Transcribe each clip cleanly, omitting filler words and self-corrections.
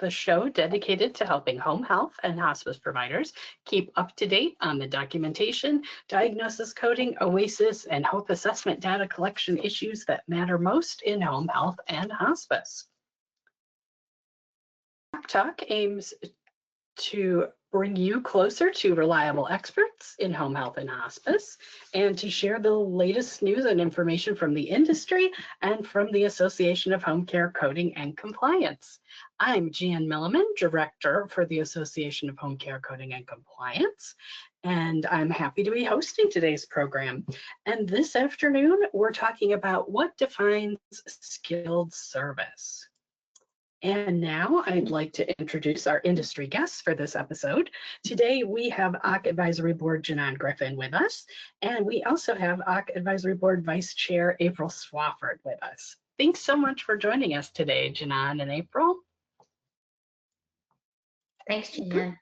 the show dedicated to helping home health and hospice providers keep up to date on the documentation, diagnosis coding, OASIS, and HOPE assessment data collection issues that matter most in home health and hospice. Talk aims to bring you closer to reliable experts in home health and hospice, and to share the latest news and information from the industry and from the Association of Home Care Coding and Compliance. I'm Jan Milliman, Director for the Association of Home Care Coding and Compliance, and I'm happy to be hosting today's program. And this afternoon, we're talking about what defines skilled service. And now I'd like to introduce our industry guests for this episode. Today we have OC Advisory Board J'non Griffin with us, and we also have OC Advisory Board Vice Chair Apryl Swafford with us. Thanks so much for joining us today, J'non and Apryl. Thanks, Jan.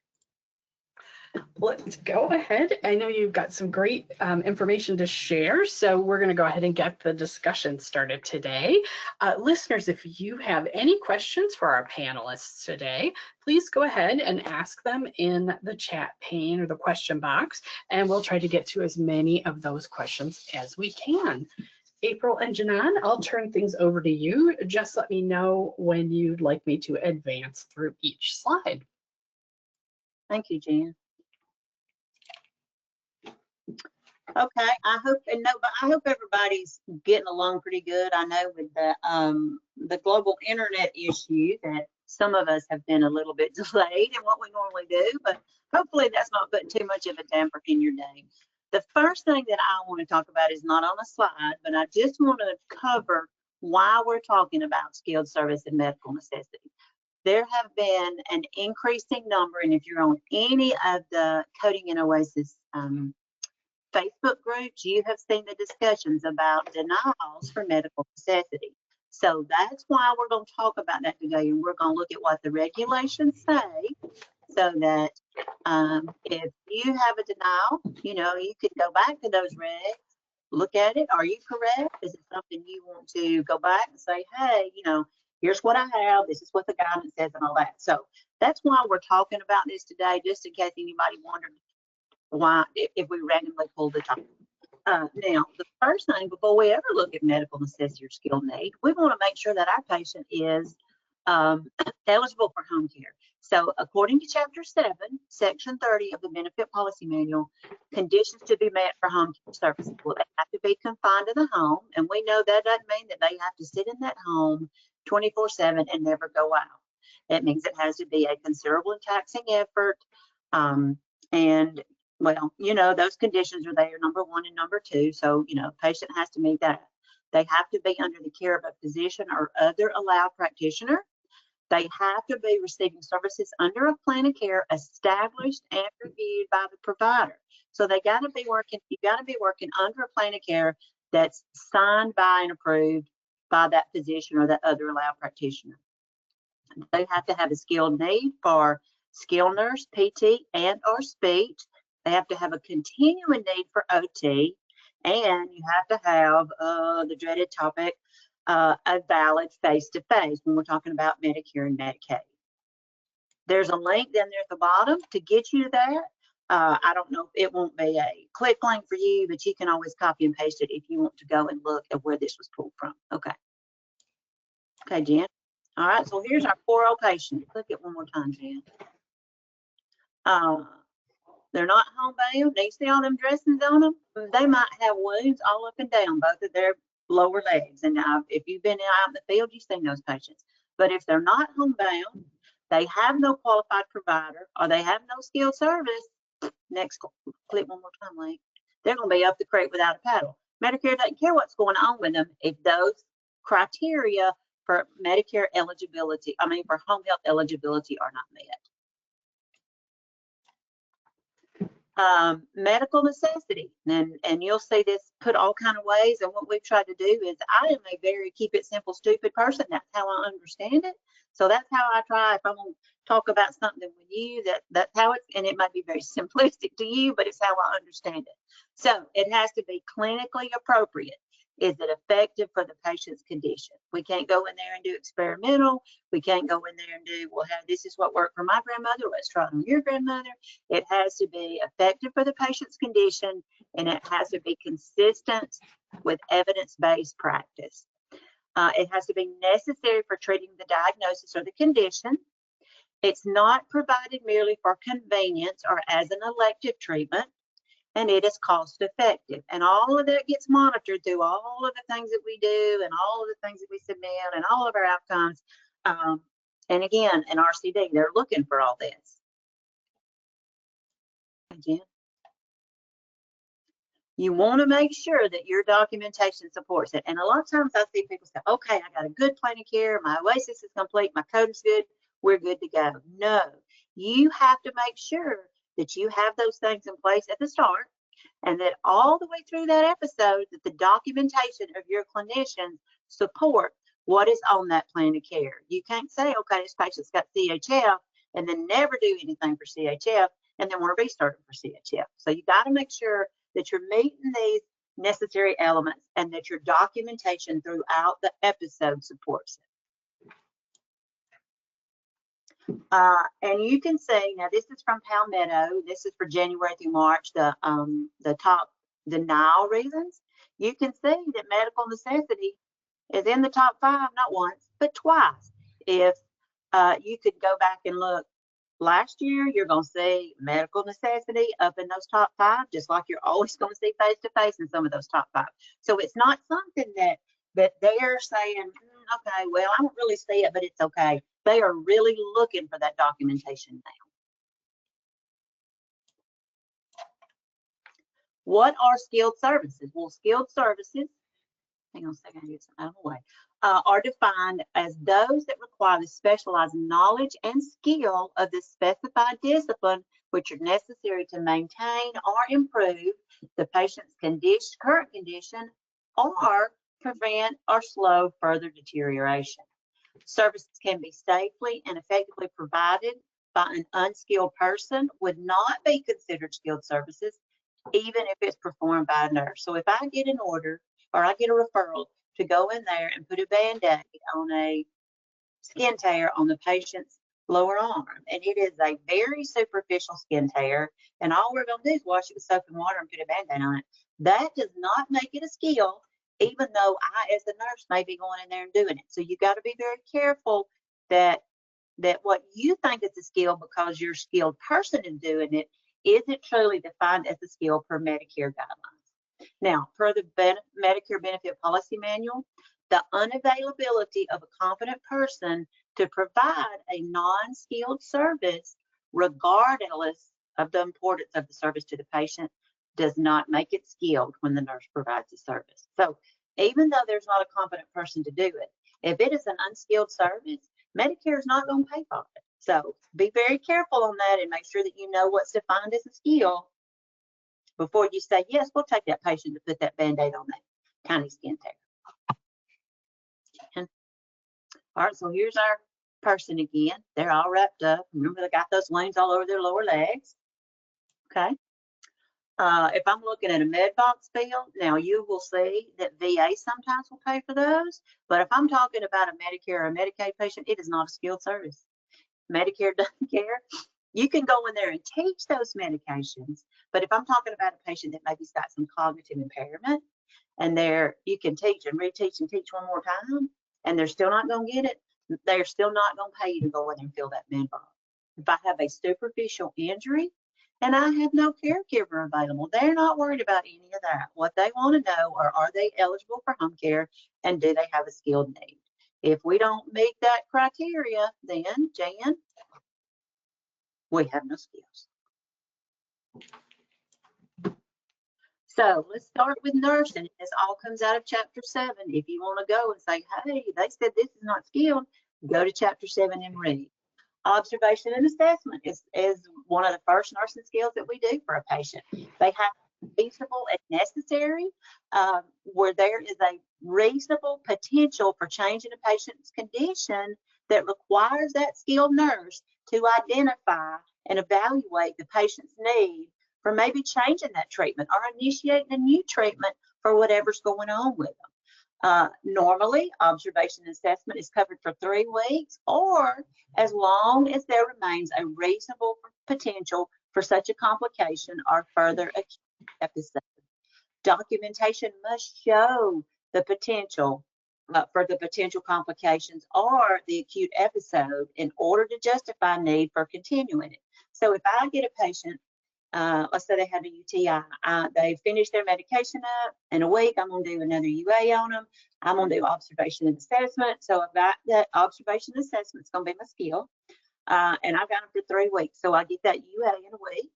Let's go ahead. I know you've got some great information to share, so we're going to go ahead and get the discussion started today. Listeners, if you have any questions for our panelists today, please go ahead and ask them in the chat pane or the question box, and we'll try to get to as many of those questions as we can. Apryl and J'non, I'll turn things over to you. Just let me know when you'd like me to advance through each slide. Thank you, Jan. Okay, I hope everybody's getting along pretty good. I know with the global internet issue that some of us have been a little bit delayed in what we normally do, but hopefully that's not putting too much of a damper in your day. The first thing that I want to talk about is not on a slide, but I just want to cover why we're talking about skilled service and medical necessity. There have been an increasing number, and if you're on any of the Coding and OASIS Facebook groups, you have seen the discussions about denials for medical necessity. So that's why we're going to talk about that today, and we're going to look at what the regulations say, so that if you have a denial, you could go back to those regs, look at it. Are you correct? Is it something you want to go back and say, hey, here's what I have, this is what the guidance says, and all that. So that's why we're talking about this today, just in case anybody wondered why, if we randomly pulled the topic. Now, the first thing, before we ever look at medical necessity or skilled need, we want to make sure that our patient is eligible for home care. So according to Chapter 7, Section 30 of the Benefit Policy Manual, conditions to be met for home care services. Well, they have to be confined to the home, and we know that doesn't mean that they have to sit in that home 24/7 and never go out. It means it has to be a considerable and taxing effort, and well, those conditions are there, number one and number two. So, patient has to meet that. They have to be under the care of a physician or other allowed practitioner. They have to be receiving services under a plan of care established and reviewed by the provider. So you got to be working under a plan of care that's signed by and approved by that physician or that other allowed practitioner. They have to have a skilled need for skilled nurse, PT, and or speech. They have to have a continuing need for OT, and you have to have the dreaded topic, a valid face-to-face when we're talking about Medicare and Medicaid. There's a link down there at the bottom to get you to that. I don't know, it won't be a click link for you, but you can always copy and paste it if you want to go and look at where this was pulled from. Okay, Jan. All right, so here's our poor old patient. Click it one more time, Jan. They're not homebound. You see all them dressings on them? They might have wounds all up and down both of their lower legs. And if you've been out in the field, you've seen those patients. But if they're not homebound, they have no qualified provider, or they have no skilled service, next, click one more time, Link. They're going to be up the creek without a paddle. Medicare doesn't care what's going on with them if those criteria for Medicare eligibility, for home health eligibility are not met. Medical necessity, and you'll see this put all kind of ways, and what we've tried to do is, I am a very keep it simple stupid person. That's how I understand it. So that's how I try, if I'm going to talk about something with you, that's how it's, and it might be very simplistic to you, but it's how I understand it. So it has to be clinically appropriate. Is it effective for the patient's condition? We can't go in there and do experimental. We can't go in there and do, well, this is what worked for my grandmother. Let's try it on your grandmother. It has to be effective for the patient's condition, and it has to be consistent with evidence-based practice. It has to be necessary for treating the diagnosis or the condition. It's not provided merely for convenience or as an elective treatment. And it is cost effective. And all of that gets monitored through all of the things that we do and all of the things that we submit and all of our outcomes. And again, in RCD, they're looking for all this. Again, you want to make sure that your documentation supports it. And a lot of times I see people say, okay, I got a good plan of care. My OASIS is complete. My code is good. We're good to go. No, you have to make sure that you have those things in place at the start, and that all the way through that episode, that the documentation of your clinicians support what is on that plan of care. You can't say, okay, this patient's got CHF, and then never do anything for CHF, and then want to restart it for CHF. So you got to make sure that you're meeting these necessary elements and that your documentation throughout the episode supports it. And you can see, now this is from Palmetto, this is for January through March, the top denial reasons. You can see that medical necessity is in the top 5, not once, but twice. If you could go back and look last year, you're going to see medical necessity up in those top 5, just like you're always going to see face-to-face in some of those top 5. So it's not something that they're saying, okay, well, I don't really see it, but it's okay. They are really looking for that documentation now. What are skilled services? Well, skilled services, hang on a second, I get some out of the way, are defined as those that require the specialized knowledge and skill of the specified discipline which are necessary to maintain or improve the patient's current condition or prevent or slow further deterioration. Services can be safely and effectively provided by an unskilled person, would not be considered skilled services, even if it's performed by a nurse. So if I get an order or I get a referral to go in there and put a Band-Aid on a skin tear on the patient's lower arm, and it is a very superficial skin tear, and all we're going to do is wash it with soap and water and put a Band-Aid on it, that does not make it a skill, even though I, as a nurse, may be going in there and doing it. So you got to be very careful that what you think is a skill because your skilled person is doing it isn't truly defined as a skill per Medicare guidelines. Now, per the Medicare Benefit Policy Manual, the unavailability of a competent person to provide a non-skilled service, regardless of the importance of the service to the patient, does not make it skilled when the nurse provides the service. So even though there's not a competent person to do it, if it is an unskilled service, Medicare is not going to pay for it. So be very careful on that and make sure that you know what's defined as a skill before you say, yes, we'll take that patient to put that Band-Aid on that tiny skin tear. And, all right, so here's our person again. They're all wrapped up. Remember, they got those wounds all over their lower legs. Okay. If I'm looking at a med box bill, now you will see that VA sometimes will pay for those, but if I'm talking about a Medicare or a Medicaid patient, it is not a skilled service. Medicare doesn't care. You can go in there and teach those medications, but if I'm talking about a patient that maybe's got some cognitive impairment, and you can teach and reteach and teach one more time, and they're still not going to get it, they're still not going to pay you to go in there and fill that med box. If I have a superficial injury, and I have no caregiver available, they're not worried about any of that. What they want to know are they eligible for home care, and do they have a skilled need? If we don't meet that criteria, then, Jan, we have no skills. So let's start with nursing. This all comes out of Chapter 7. If you want to go and say, hey, they said this is not skilled, go to Chapter 7 and read. Observation and assessment is one of the first nursing skills that we do for a patient. They have reasonable and necessary, where there is a reasonable potential for changing a patient's condition that requires that skilled nurse to identify and evaluate the patient's need for maybe changing that treatment or initiating a new treatment for whatever's going on with them. Normally, observation and assessment is covered for 3 weeks, or as long as there remains a reasonable potential for such a complication or further acute episode. Documentation must show the potential for the potential complications or the acute episode in order to justify need for continuing it. So if I get a patient, let's say they had a UTI, they finished their medication up, in a week I'm going to do another UA on them. I'm going to do observation and assessment. So I've got that observation and assessment is going to be my skill, and I've got them for 3 weeks. So I get that UA in a week,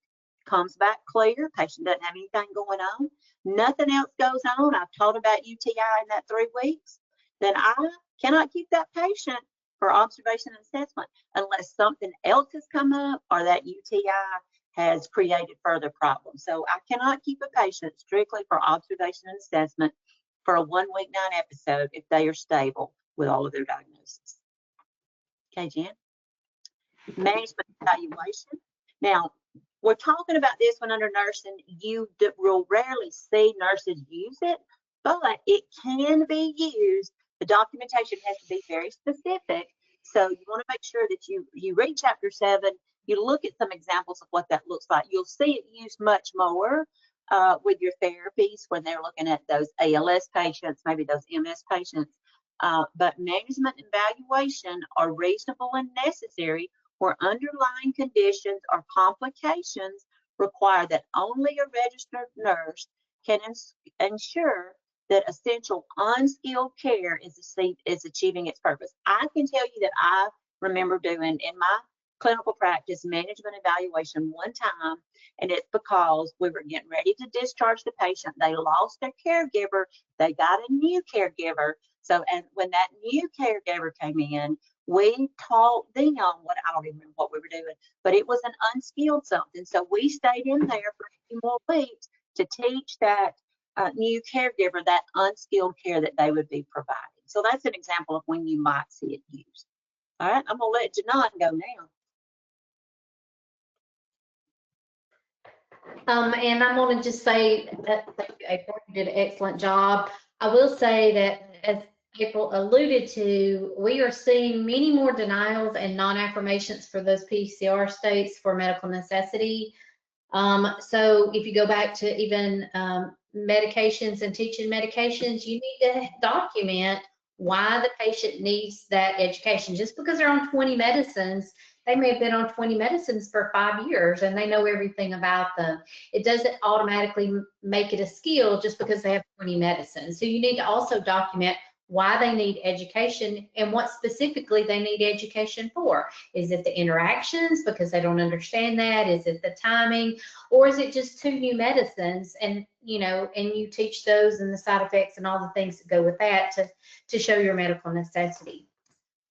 comes back clear, patient doesn't have anything going on, nothing else goes on, I've taught about UTI in that 3 weeks, then I cannot keep that patient for observation and assessment unless something else has come up or that UTI has created further problems. So I cannot keep a patient strictly for observation and assessment for a 1 week 9 episode if they are stable with all of their diagnoses. Okay, Jan? Management evaluation. Now, we're talking about this one under nursing. You will rarely see nurses use it, but it can be used. The documentation has to be very specific. So you want to make sure that you read Chapter 7, you look at some examples of what that looks like. You'll see it used much more with your therapies when they're looking at those ALS patients, maybe those MS patients. But management evaluation are reasonable and necessary where underlying conditions or complications require that only a registered nurse can ensure that essential unskilled care is achieving its purpose. I can tell you that I remember doing in my clinical practice management evaluation one time, and it's because we were getting ready to discharge the patient. They lost their caregiver, they got a new caregiver. So, and when that new caregiver came in, we taught them what, I don't even remember what we were doing, but it was an unskilled something. So we stayed in there for a few more weeks to teach that new caregiver that unskilled care that they would be providing. So that's an example of when you might see it used. All right, I'm gonna let J'non go now. And I'm going to just say that April did an excellent job. I will say that, as April alluded to, we are seeing many more denials and non-affirmations for those PCR states for medical necessity. So if you go back to even medications and teaching medications, you need to document why the patient needs that education. Just because they're on 20 medicines, they may have been on 20 medicines for 5 years and they know everything about them. It doesn't automatically make it a skill just because they have 20 medicines. So you need to also document why they need education and what specifically they need education for. Is it the interactions because they don't understand that? Is it the timing? Or is it just 2 new medicines and you teach those and the side effects and all the things that go with that to show your medical necessity.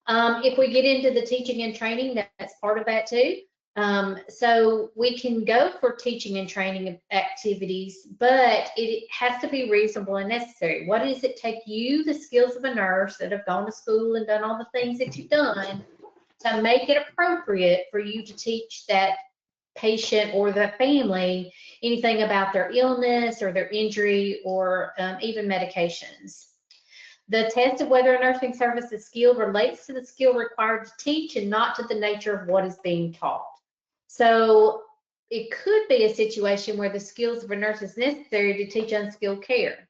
If we get into the teaching and training, that's part of that too. So we can go for teaching and training activities, but it has to be reasonable and necessary. What does it take you, the skills of a nurse that have gone to school and done all the things that you've done, to make it appropriate for you to teach that patient or the family anything about their illness or their injury or even medications? The test of whether a nursing service is skilled relates to the skill required to teach and not to the nature of what is being taught. So it could be a situation where the skills of a nurse is necessary to teach unskilled care.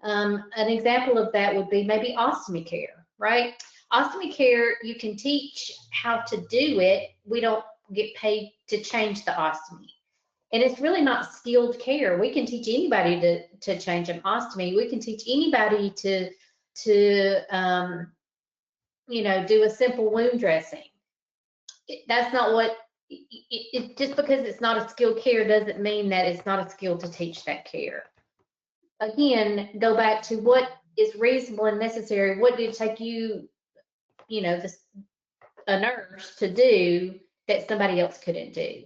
An example of that would be maybe ostomy care, right? Ostomy care, you can teach how to do it. We don't get paid to change the ostomy. And it's really not skilled care. We can teach anybody to change an ostomy. We can teach anybody to do a simple wound dressing. That's not what, just because it's not a skilled care doesn't mean that it's not a skill to teach that care. Again, go back to what is reasonable and necessary. What did it take you, a nurse to do that somebody else couldn't do?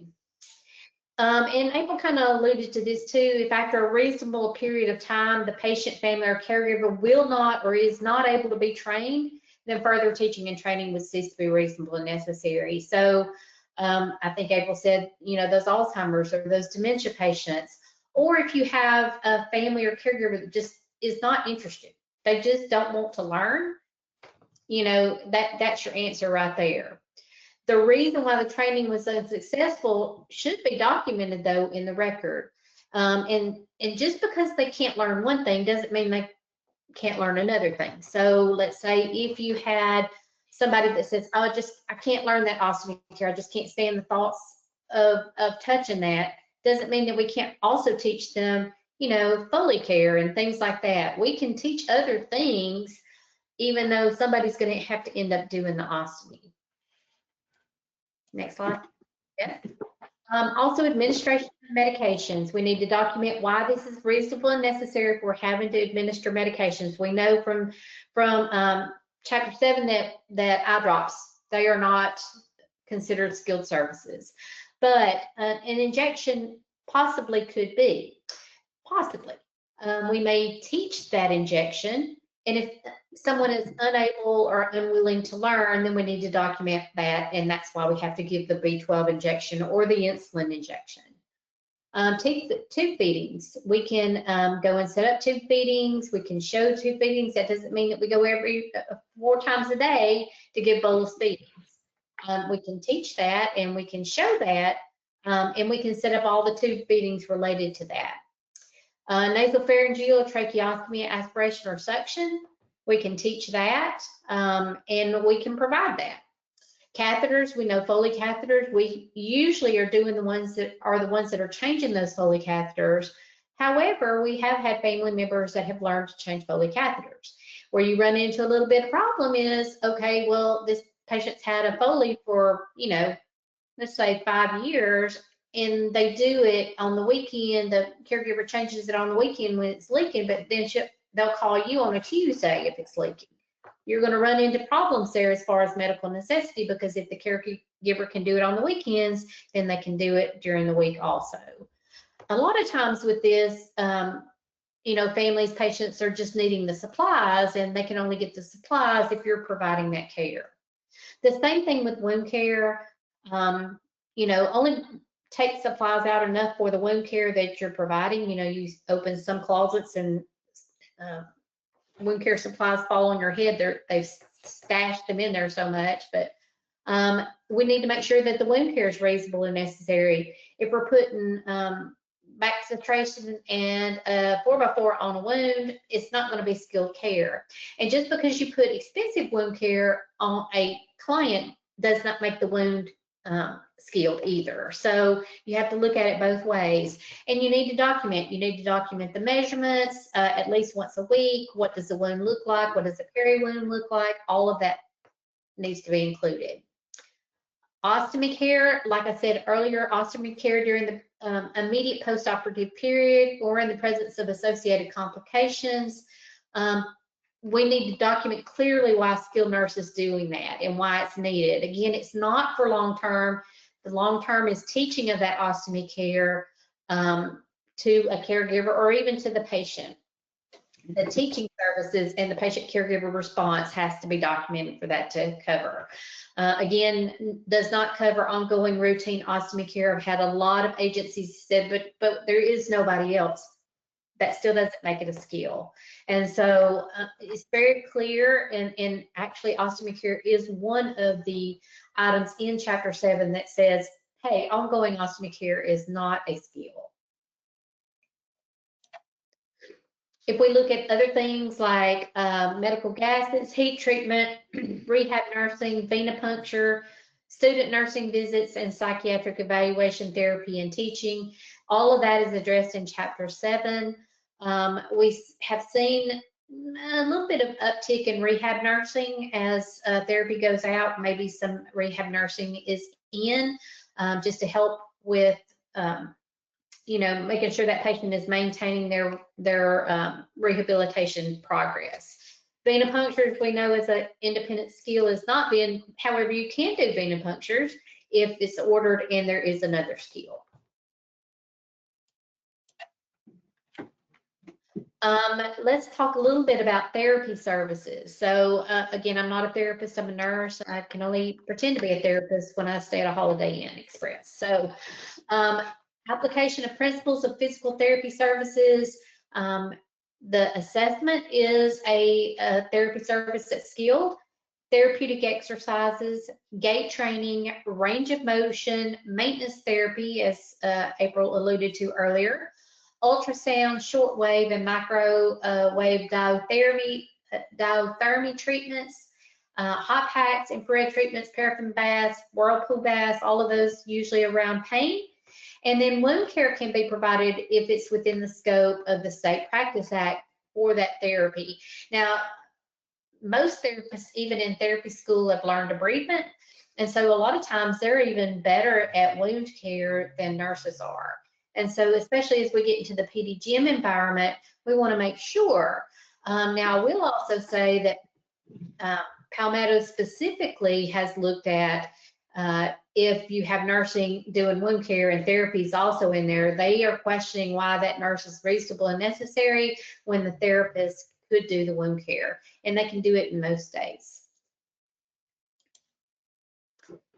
And April kind of alluded to this too. If after a reasonable period of time, the patient, family, or caregiver will not or is not able to be trained, then further teaching and training would cease to be reasonable and necessary. So I think April said, those Alzheimer's or those dementia patients, or if you have a family or caregiver that just is not interested, they just don't want to learn, you know, that's your answer right there. The reason why the training was unsuccessful should be documented though in the record. And just because they can't learn one thing doesn't mean they can't learn another thing. So let's say if you had somebody that says, oh, I can't learn that ostomy care, I just can't stand the thoughts of touching that, doesn't mean that we can't also teach them, you know, Foley care and things like that. We can teach other things, even though somebody's going to have to end up doing the ostomy. Next slide. Yeah. Also, administration of medications. We need to document why this is reasonable and necessary if we're having to administer medications. We know from Chapter 7 that eye drops, they are not considered skilled services. But an injection possibly could be, possibly. We may teach that injection, and if someone is unable or unwilling to learn, then we need to document that, and that's why we have to give the B12 injection or the insulin injection. Tube feedings. We can go and set up tube feedings. We can show tube feedings. That doesn't mean that we go every 4 times a day to give bolus feedings. We can teach that, and we can show that, and we can set up all the tube feedings related to that. Nasopharyngeal, tracheostomy, aspiration, or suction. We can teach that, and we can provide that. Catheters, we know Foley catheters. We usually are doing the ones that are changing those Foley catheters. However, we have had family members that have learned to change Foley catheters. Where you run into a little bit of problem is, okay, well, this patient's had a Foley for, you know, let's say 5 years, and they do it on the weekend. The caregiver changes it on the weekend when it's leaking, but then they'll call you on a Tuesday if it's leaking. You're going to run into problems there as far as medical necessity, because if the caregiver can do it on the weekends, then they can do it during the week also. A lot of times with this, you know, families, patients are just needing the supplies, and they can only get the supplies if you're providing that care. The same thing with wound care, you know, only take supplies out enough for the wound care that you're providing. You know, you open some closets and wound care supplies fall on your head. They've stashed them in there so much, but we need to make sure that the wound care is reasonable and necessary. If we're putting back titration and 4x4 on a wound, it's not going to be skilled care. And just because you put expensive wound care on a client does not make the wound skilled either. So you have to look at it both ways, and you need to document. You need to document the measurements at least once a week. What does the wound look like? What does the peri wound look like? All of that needs to be included. Ostomy care, like I said earlier, ostomy care during the immediate post-operative period or in the presence of associated complications. We need to document clearly why skilled nurse is doing that and why it's needed. Again, it's not for long-term. The long-term is teaching of that ostomy care to a caregiver or even to the patient. The teaching services and the patient caregiver response has to be documented for that to cover. Again, does not cover ongoing routine ostomy care. I've had a lot of agencies said, but there is nobody else. That still doesn't make it a skill. And so it's very clear, and actually ostomy care is one of the items in Chapter 7 that says, hey, ongoing ostomy care is not a skill. If we look at other things like medical gases, heat treatment, rehab nursing, venipuncture, student nursing visits, and psychiatric evaluation, therapy, and teaching, all of that is addressed in Chapter 7. We have seen a little bit of uptick in rehab nursing as therapy goes out. Maybe some rehab nursing is in just to help with, you know, making sure that patient is maintaining their rehabilitation progress. Venipunctures, we know, as an independent skill is not being, however, you can do venipunctures if it's ordered and there is another skill. Let's talk a little bit about therapy services. So again, I'm not a therapist, I'm a nurse. I can only pretend to be a therapist when I stay at a Holiday Inn Express. So application of principles of physical therapy services. The assessment is a therapy service that's skilled. Therapeutic exercises, gait training, range of motion, maintenance therapy, as April alluded to earlier, ultrasound, shortwave, and microwave diathermy treatments, hot packs, infrared treatments, paraffin baths, whirlpool baths, all of those usually around pain. And then wound care can be provided if it's within the scope of the State Practice Act for that therapy. Now, most therapists, even in therapy school, have learned debridement. And so a lot of times they're even better at wound care than nurses are. And so especially as we get into the PD gym environment, we want to make sure. Now, I will also say that Palmetto specifically has looked at if you have nursing doing wound care and therapy is also in there, they are questioning why that nurse is reasonable and necessary when the therapist could do the wound care, and they can do it in most states.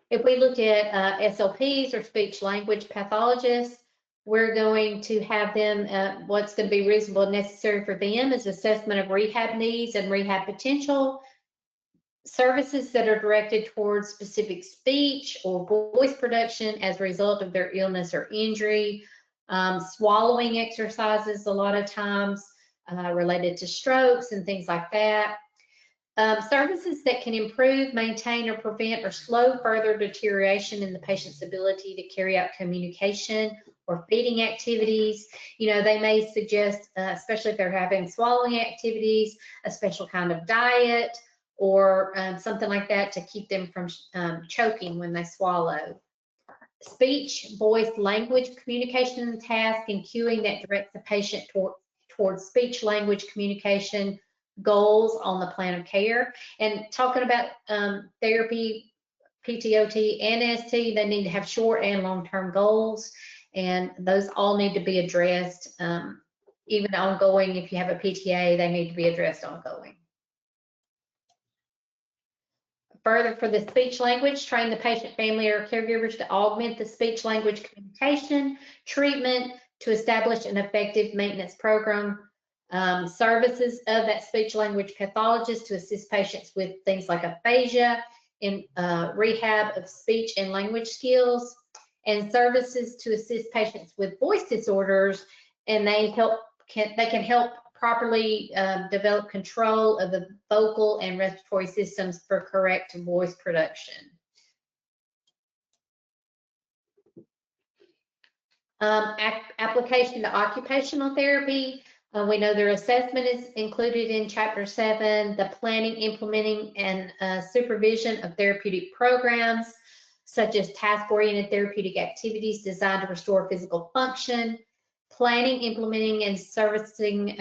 If we look at SLPs or speech language pathologists, we're going to have them, what's going to be reasonable and necessary for them is assessment of rehab needs and rehab potential, services that are directed towards specific speech or voice production as a result of their illness or injury, swallowing exercises a lot of times, related to strokes and things like that. Services that can improve, maintain, or prevent or slow further deterioration in the patient's ability to carry out communication or feeding activities. You know, they may suggest, especially if they're having swallowing activities, a special kind of diet or something like that to keep them from choking when they swallow. Speech, voice, language, communication task, and cueing that directs the patient towards speech language communication goals on the plan of care. And talking about therapy, PT/OT, and ST, they need to have short and long-term goals, and those all need to be addressed, even ongoing. If you have a PTA, they need to be addressed ongoing. Further, for the speech language, train the patient, family, or caregivers to augment the speech language communication, treatment, to establish an effective maintenance program, services of that speech language pathologist to assist patients with things like aphasia in rehab of speech and language skills, and services to assist patients with voice disorders, and they can help properly develop control of the vocal and respiratory systems for correct voice production. Application to occupational therapy. We know their assessment is included in Chapter 7, the planning, implementing, and supervision of therapeutic programs, such as task-oriented therapeutic activities designed to restore physical function, planning, implementing, and supervising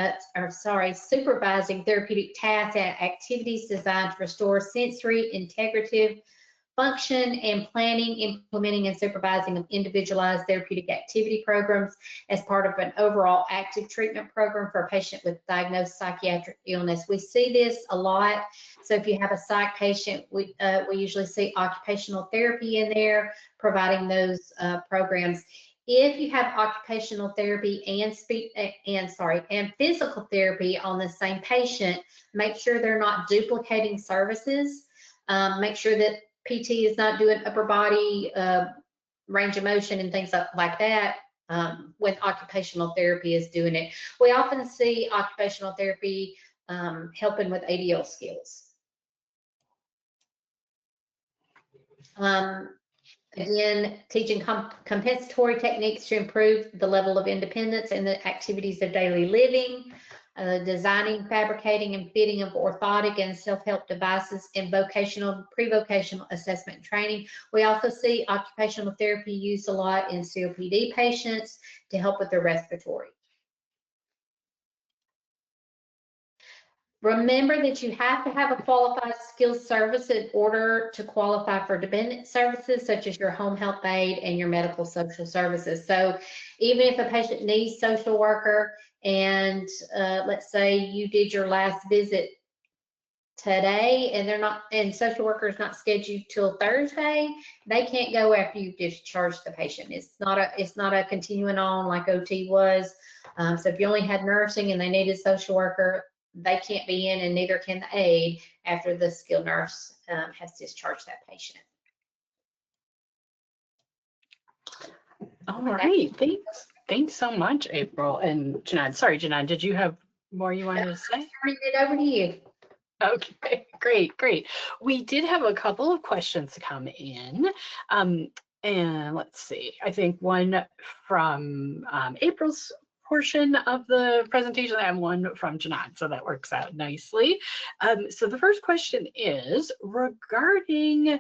therapeutic tasks and activities designed to restore sensory integrative function, and planning, implementing, and supervising of individualized therapeutic activity programs as part of an overall active treatment program for a patient with diagnosed psychiatric illness. We see this a lot. So if you have a psych patient, we usually see occupational therapy in there, providing those programs. If you have occupational therapy and physical therapy on the same patient, make sure they're not duplicating services. Make sure that PT is not doing upper body range of motion and things like that when occupational therapy is doing it. We often see occupational therapy helping with ADL skills. Again, teaching compensatory techniques to improve the level of independence in the activities of daily living, designing, fabricating, and fitting of orthotic and self-help devices, and vocational, pre-vocational assessment and training. We also see occupational therapy used a lot in COPD patients to help with their respiratory. Remember that you have to have a qualified skilled service in order to qualify for dependent services, such as your home health aide and your medical social services. So even if a patient needs social worker and let's say you did your last visit today and social worker is not scheduled till Thursday, they can't go after you've discharged the patient. It's not a continuing on like OT was. So if you only had nursing and they needed social worker, they can't be in, and neither can the aide after the skilled nurse has discharged that patient. All right, thanks so much, April and J'non. Sorry, J'non, did you have more you wanted to say? Turning it over to you. Okay, great. We did have a couple of questions come in. And let's see, I think one from April's portion of the presentation and one from J'non, so that works out nicely. So the first question is regarding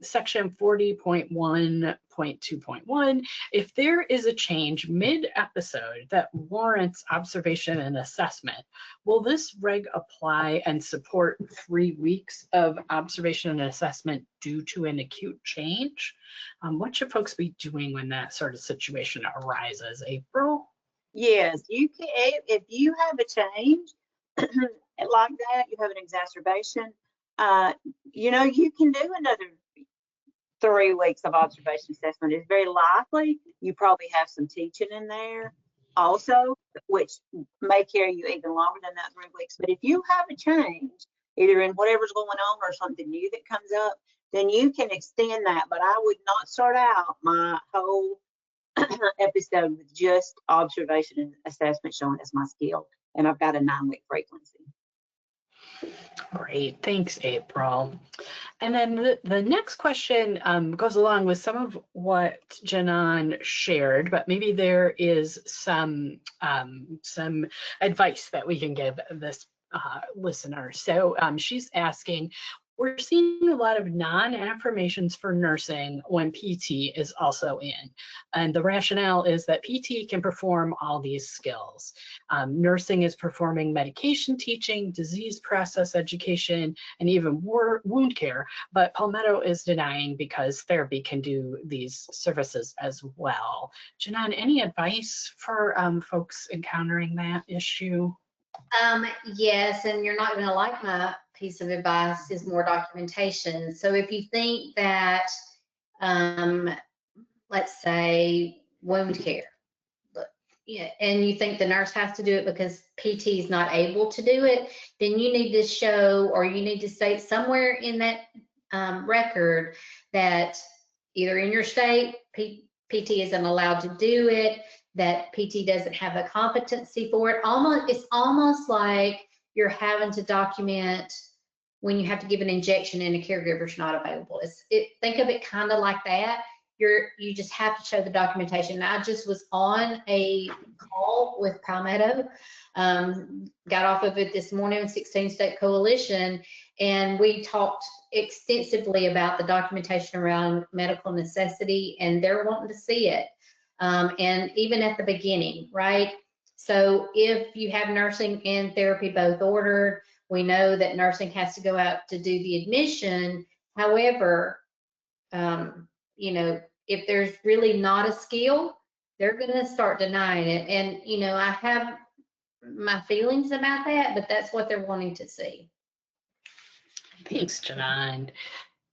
section 40.1.2.1, if there is a change mid-episode that warrants observation and assessment, will this reg apply and support 3 weeks of observation and assessment due to an acute change? What should folks be doing when that sort of situation arises, April? Yes, you can, if you have a change like that, you have an exacerbation, you know, you can do another 3 weeks of observation assessment. It's very likely you probably have some teaching in there also, which may carry you even longer than that 3 weeks. But if you have a change, either in whatever's going on or something new that comes up, then you can extend that. But I would not start out my whole episode with just observation and assessment showing as my skill. And I've got a 9-week frequency. Great, thanks, April. And then the next question goes along with some of what J'non shared, but maybe there is some advice that we can give this listener. So she's asking, we're seeing a lot of non-affirmations for nursing when PT is also in. And the rationale is that PT can perform all these skills. Nursing is performing medication teaching, disease process education, and even wound care, but Palmetto is denying because therapy can do these services as well. J'non, any advice for folks encountering that issue? Yes, and you're not going to like my piece of advice is more documentation. So if you think that, let's say wound care, and you think the nurse has to do it because PT is not able to do it, then you need to show, or you need to state somewhere in that record that either in your state, PT isn't allowed to do it, that PT doesn't have a competency for it. It's almost like you're having to document when you have to give an injection and a caregiver's not available. Think of it kind of like that. You just have to show the documentation. I just was on a call with Palmetto, got off of it this morning with 16 State Coalition, and we talked extensively about the documentation around medical necessity, and they're wanting to see it. And even at the beginning, right? So if you have nursing and therapy both ordered, we know that nursing has to go out to do the admission. However, you know, if there's really not a skill, they're going to start denying it. And, you know, I have my feelings about that, but that's what they're wanting to see. Thanks, J'non.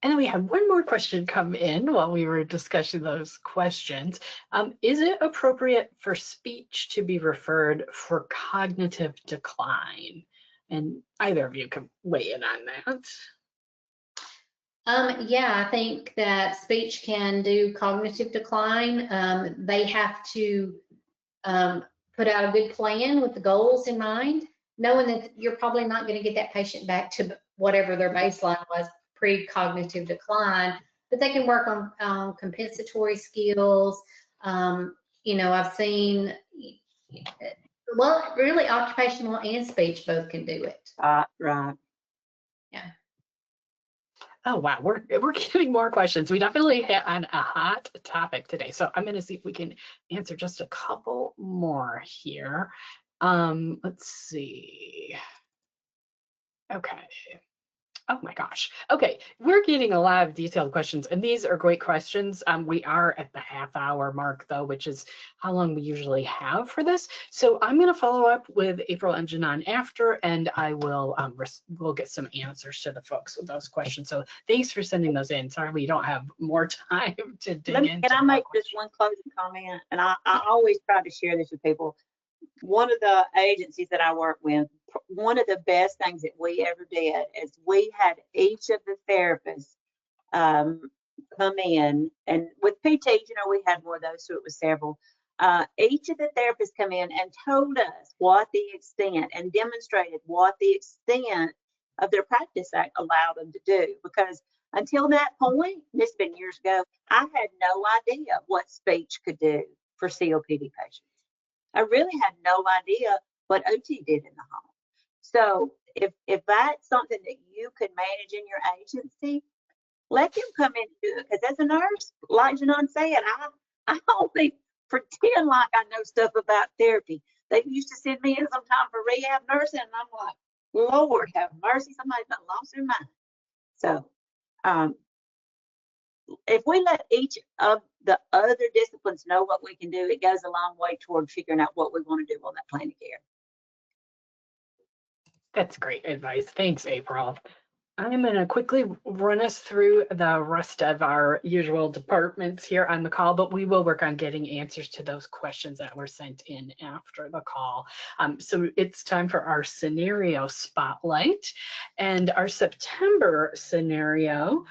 And then we had one more question come in while we were discussing those questions. Is it appropriate for speech to be referred for cognitive decline? And either of you can weigh in on that. Yeah, I think that speech can do cognitive decline. They have to put out a good plan with the goals in mind, knowing that you're probably not going to get that patient back to whatever their baseline was pre-cognitive decline, but they can work on compensatory skills. You know, I've seen, well, really occupational and speech both can do it. Right. Yeah. Oh, wow, we're getting more questions. We definitely hit on a hot topic today. So I'm going to see if we can answer just a couple more here. Let's see. Okay. Oh my gosh. Okay, we're getting a lot of detailed questions, and these are great questions. We are at the half-hour mark, though, which is how long we usually have for this. So I'm going to follow up with April and J'non after, and I will we'll get some answers to the folks with those questions. So thanks for sending those in. Sorry we don't have more time to dig into. Can I make just one closing comment? And I always try to share this with people. one of the agencies that I work with, one of the best things that we ever did is we had each of the therapists come in, and with PT, you know, we had more of those, so it was several. Each of the therapists come in and told us what the extent and demonstrated what the extent of their practice act allowed them to do. Because until that point, this has been years ago, I had no idea what speech could do for COPD patients. I really had no idea what OT did in the home. So if that's something that you could manage in your agency, let them come in and do it. Because as a nurse, like J'non said, I only pretend like I know stuff about therapy. They used to send me in sometime for rehab nursing, and I'm like, Lord have mercy, somebody's done lost their mind. So if we let each of the other disciplines know what we can do, it goes a long way toward figuring out what we want to do on that plan of care. That's great advice. Thanks, April. I'm going to quickly run us through the rest of our usual departments here on the call, but we will work on getting answers to those questions that were sent in after the call. So it's time for our scenario spotlight. And our September scenario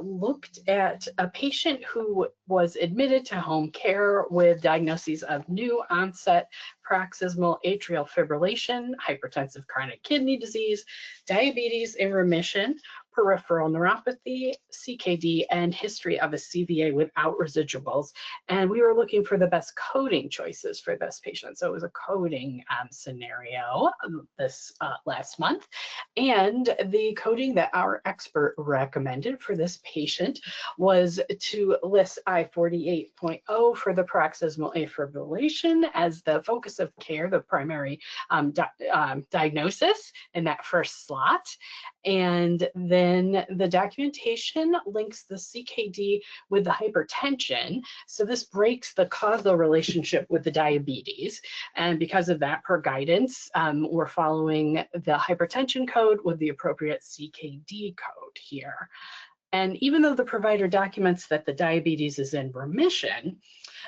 looked at a patient who was admitted to home care with diagnoses of new onset paroxysmal atrial fibrillation, hypertensive chronic kidney disease, diabetes in remission, peripheral neuropathy, CKD, and history of a CVA without residuals. And we were looking for the best coding choices for this patient. So it was a coding scenario this last month. And the coding that our expert recommended for this patient was to list I-48.0 for the paroxysmal fibrillation as the focus of care, the primary diagnosis in that first slot. And then the documentation links the CKD with the hypertension. So this breaks the causal relationship with the diabetes. And because of that, per guidance, we're following the hypertension code with the appropriate CKD code here. And even though the provider documents that the diabetes is in remission,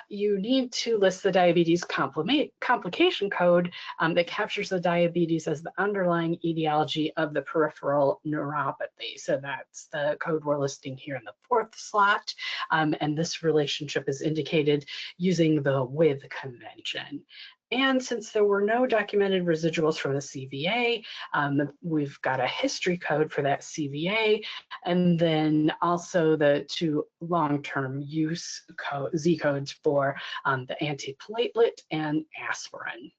you need to list the diabetes complication code that captures the diabetes as the underlying etiology of the peripheral neuropathy. So that's the code we're listing here in the fourth slot. And this relationship is indicated using the with convention. And since there were no documented residuals from the CVA, we've got a history code for that CVA, and then also the two long-term use Z codes for the antiplatelet and aspirin.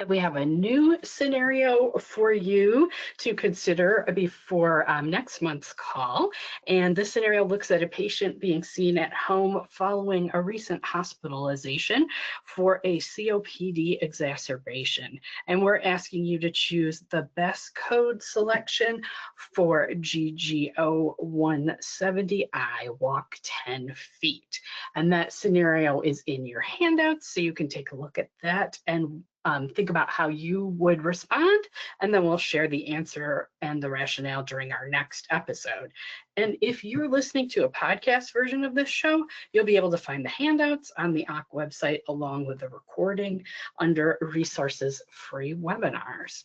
And we have a new scenario for you to consider before next month's call. And this scenario looks at a patient being seen at home following a recent hospitalization for a COPD exacerbation. And we're asking you to choose the best code selection for GGO 170I, walk 10 feet. And that scenario is in your handouts, so you can take a look at that and think about how you would respond, and then we'll share the answer and the rationale during our next episode. And if you're listening to a podcast version of this show, you'll be able to find the handouts on the OC website along with the recording under Resources Free Webinars.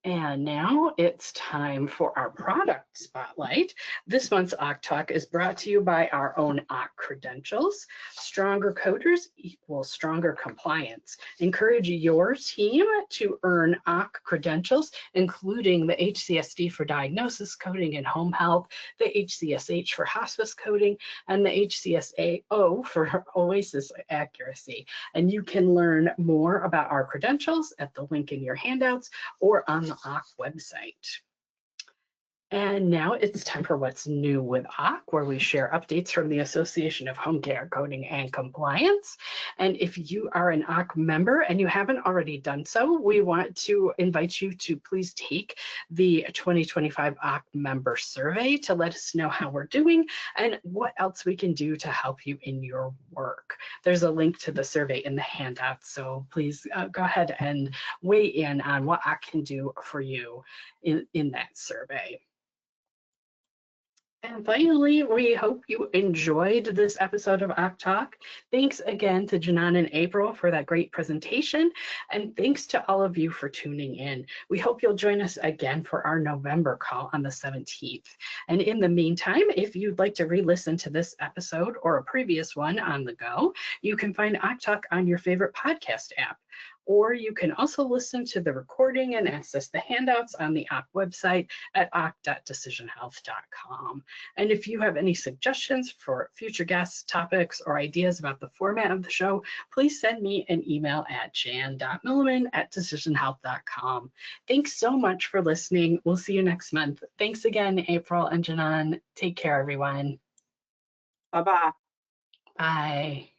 And now it's time for our product spotlight. This month's OC Talk is brought to you by our own OC credentials. Stronger coders equals stronger compliance. Encourage your team to earn OC credentials, including the HCS-D for diagnosis coding and home health, the HCS-H for hospice coding, and the HCS-O for OASIS accuracy. And you can learn more about our credentials at the link in your handouts or on the OC website. And now it's time for What's New with OC, where we share updates from the Association of Home Care Coding and Compliance. And if you are an OC member and you haven't already done so, we want to invite you to please take the 2025 OC Member Survey to let us know how we're doing and what else we can do to help you in your work. There's a link to the survey in the handout, so please go ahead and weigh in on what OC can do for you in that survey. And finally, we hope you enjoyed this episode of OC Talk. Thanks again to J'non and April for that great presentation. And thanks to all of you for tuning in. We hope you'll join us again for our November call on the 17th. And in the meantime, if you'd like to re-listen to this episode or a previous one on the go, you can find OC Talk on your favorite podcast app. Or you can also listen to the recording and access the handouts on the OC website at oc.decisionhealth.com. And if you have any suggestions for future guests, topics, or ideas about the format of the show, please send me an email at jan.milliman@decisionhealth.com. Thanks so much for listening. We'll see you next month. Thanks again, April and J'non. Take care, everyone. Bye-bye. Bye.